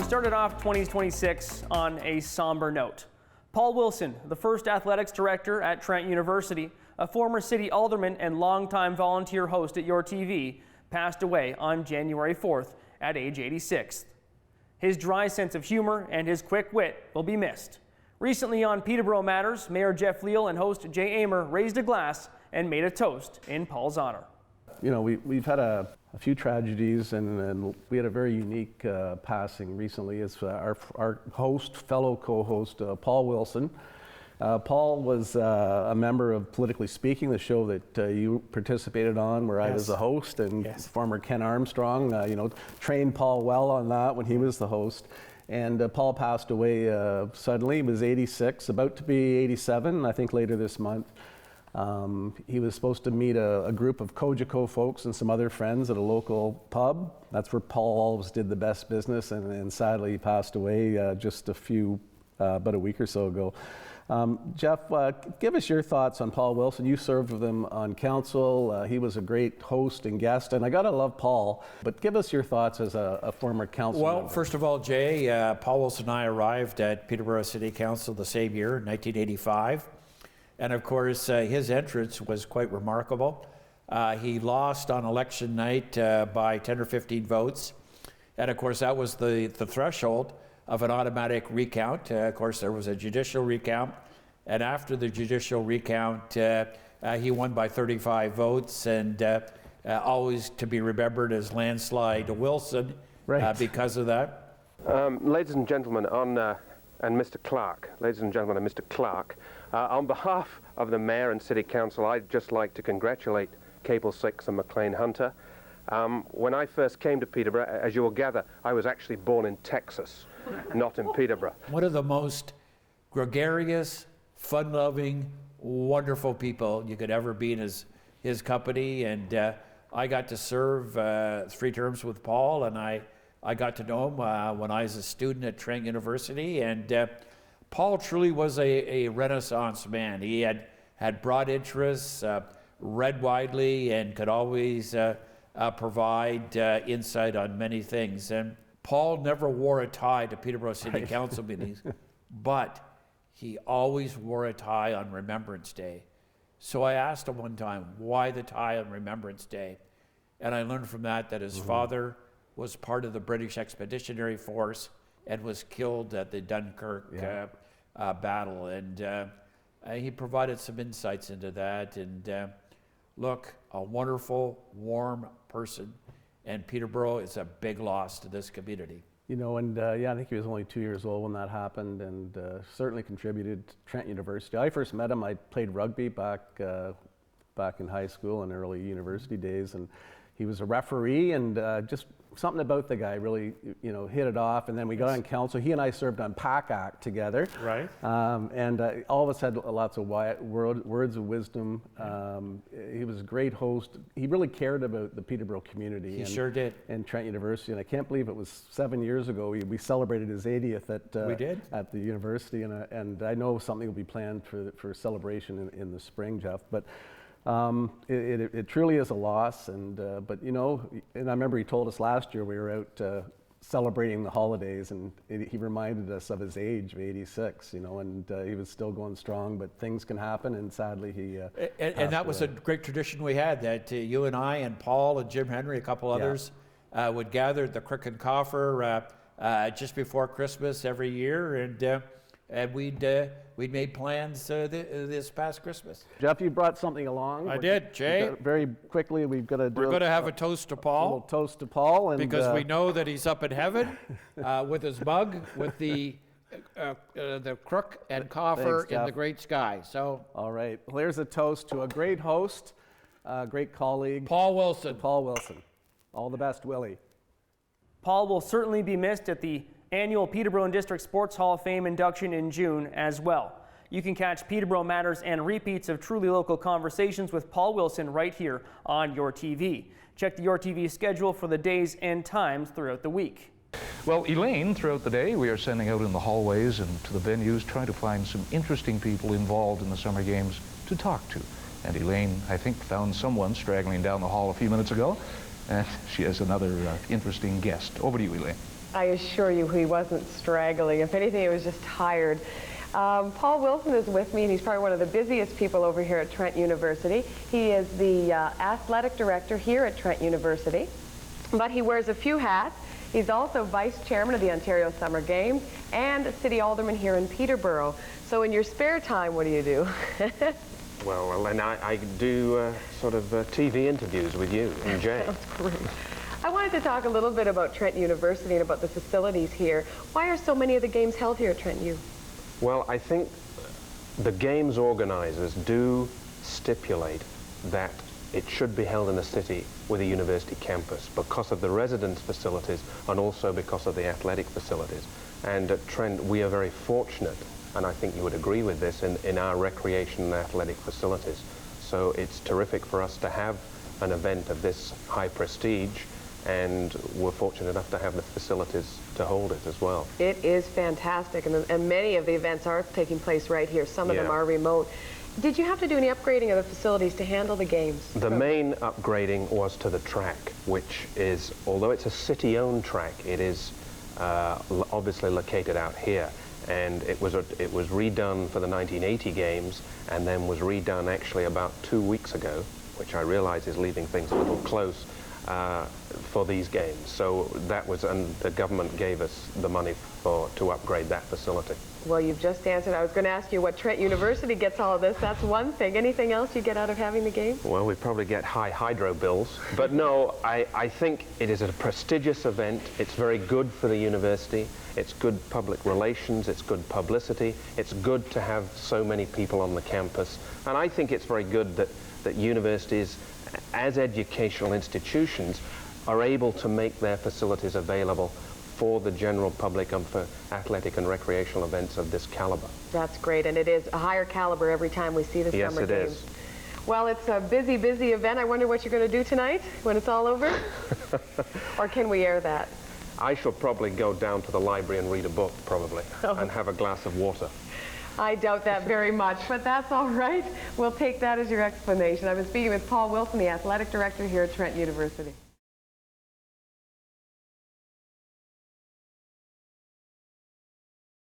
started off 2026 on a somber note. Paul Wilson, the first athletics director at Trent University, a former city alderman and longtime volunteer host at yourTV, passed away on January 4th at age 86. His dry sense of humor and his quick wit will be missed. Recently on Peterborough Matters, Mayor Jeff Leal and host Jay Amer raised a glass and made a toast in Paul's honor. You know, we've had a few tragedies, and we had a very unique passing recently. It's our fellow co-host, Paul Wilson. Paul was a member of Politically Speaking, the show that you participated on, where I was the host, and former Ken Armstrong, trained Paul well on that when he was the host. And Paul passed away suddenly. He was 86, about to be 87, I think later this month. He was supposed to meet a group of Cogeco folks and some other friends at a local pub. That's where Paul always did the best business, and sadly he passed away just about a week or so ago. Jeff, give us your thoughts on Paul Wilson. You served with him on council. He was a great host and guest, and I gotta love Paul, but give us your thoughts as a former council member. First of all, Jay, Paul Wilson and I arrived at Peterborough City Council the same year, 1985. And of course, his entrance was quite remarkable. He lost on election night by 10 or 15 votes. And of course, that was the threshold of an automatic recount. Of course, there was a judicial recount. And after the judicial recount, he won by 35 votes, and always to be remembered as Landslide Wilson because of that. Ladies and gentlemen, and Mr. Clark, ladies and gentlemen, and Mr. Clark, on behalf of the Mayor and City Council, I'd just like to congratulate Cable 6 and McLean Hunter. When I first came to Peterborough, as you will gather, I was actually born in Texas, not in Peterborough. One of the most gregarious, fun-loving, wonderful people you could ever be in his company, and I got to serve 3 terms with Paul, and I got to know him when I was a student at Trent University, and Paul truly was a Renaissance man. He had broad interests, read widely, and could always provide insight on many things. And Paul never wore a tie to Peterborough City Council meetings, but he always wore a tie on Remembrance Day. So I asked him one time, why the tie on Remembrance Day? And I learned from that his father was part of the British Expeditionary Force and was killed at the Dunkirk battle. And he provided some insights into that. And look, a wonderful, warm person. And Peterborough is a big loss to this community. You know, and I think he was only 2 years old when that happened, and certainly contributed to Trent University. I first met him, I played rugby back in high school and early university days, and he was a referee, and just something about the guy really, hit it off. And then we got on council. He and I served on PAC Act together. Right. And all of us had lots of words of wisdom. He was a great host. He really cared about the Peterborough community. He sure did. And Trent University. And I can't believe it was 7 years ago. We celebrated his 80th at the university. And I know something will be planned for celebration in the spring, Jeff. But it truly is a loss, but and I remember he told us last year we were out celebrating the holidays, and he reminded us of his age of 86, and he was still going strong, but things can happen, and sadly he and that was a great tradition we had, that you and I and Paul and Jim Henry, a couple others, would gather at the Crook and Coffer just before Christmas every year, and we'd made plans this past Christmas. Jeff, you brought something along. I did, Jay. Very quickly, we're going to have a toast to Paul. A little toast to Paul. And, because we know that he's up in heaven with his mug, with the crook and coffer in the great sky. So, all right. Well, here's a toast to a great host, great colleague. Paul Wilson. Paul Wilson. All the best, Willie. Paul will certainly be missed at the annual Peterborough and District Sports Hall of Fame induction in June as well. You can catch Peterborough Matters and repeats of truly local conversations with Paul Wilson right here on yourTV. Check the yourTV schedule for the days and times throughout the week. Well, Elaine, throughout the day, we are sending out in the hallways and to the venues, trying to find some interesting people involved in the summer games to talk to. And Elaine, I think, found someone straggling down the hall a few minutes ago, and she has another interesting guest. Over to you, Elaine. I assure you he wasn't straggling. If anything, he was just tired. Paul Wilson is with me, and he's probably one of the busiest people over here at Trent University. He is the athletic director here at Trent University, but he wears a few hats. He's also vice chairman of the Ontario Summer Games and city alderman here in Peterborough. So in your spare time, what do you do? Well, and I do sort of TV interviews with you and Jay. That's great. I wanted to talk a little bit about Trent University and about the facilities here. Why are so many of the games held here at Trent U? Well, I think the games organizers do stipulate that it should be held in a city with a university campus because of the residence facilities and also because of the athletic facilities. And at Trent, we are very fortunate, and I think you would agree with this, in our recreation and athletic facilities. So it's terrific for us to have an event of this high prestige, and we're fortunate enough to have the facilities to hold it as well. It is fantastic, and many of the events are taking place right here. Some of them are remote. Did you have to do any upgrading of the facilities to handle the games? The main upgrading was to the track, which is, although it's a city-owned track, it is obviously located out here. And it was redone for the 1980 games, and then was redone actually about 2 weeks ago, which I realize is leaving things a little close for these games. So that was, and the government gave us the money to upgrade that facility. Well, you've just answered. I was going to ask you what Trent University gets all of this. That's one thing. Anything else you get out of having the game? Well, we probably get high hydro bills. But no, I think it is a prestigious event. It's very good for the university. It's good public relations. It's good publicity. It's good to have so many people on the campus. And I think it's very good that universities, as educational institutions, are able to make their facilities available for the general public and for athletic and recreational events of this caliber. That's great, and it is a higher caliber every time we see the summer games. Yes, it is. Well, it's a busy, busy event. I wonder what you're going to do tonight when it's all over? Or can we air that? I shall probably go down to the library and read a book, probably, and have a glass of water. I doubt that very much, but that's all right. We'll take that as your explanation. I've been speaking with Paul Wilson, the athletic director here at Trent University.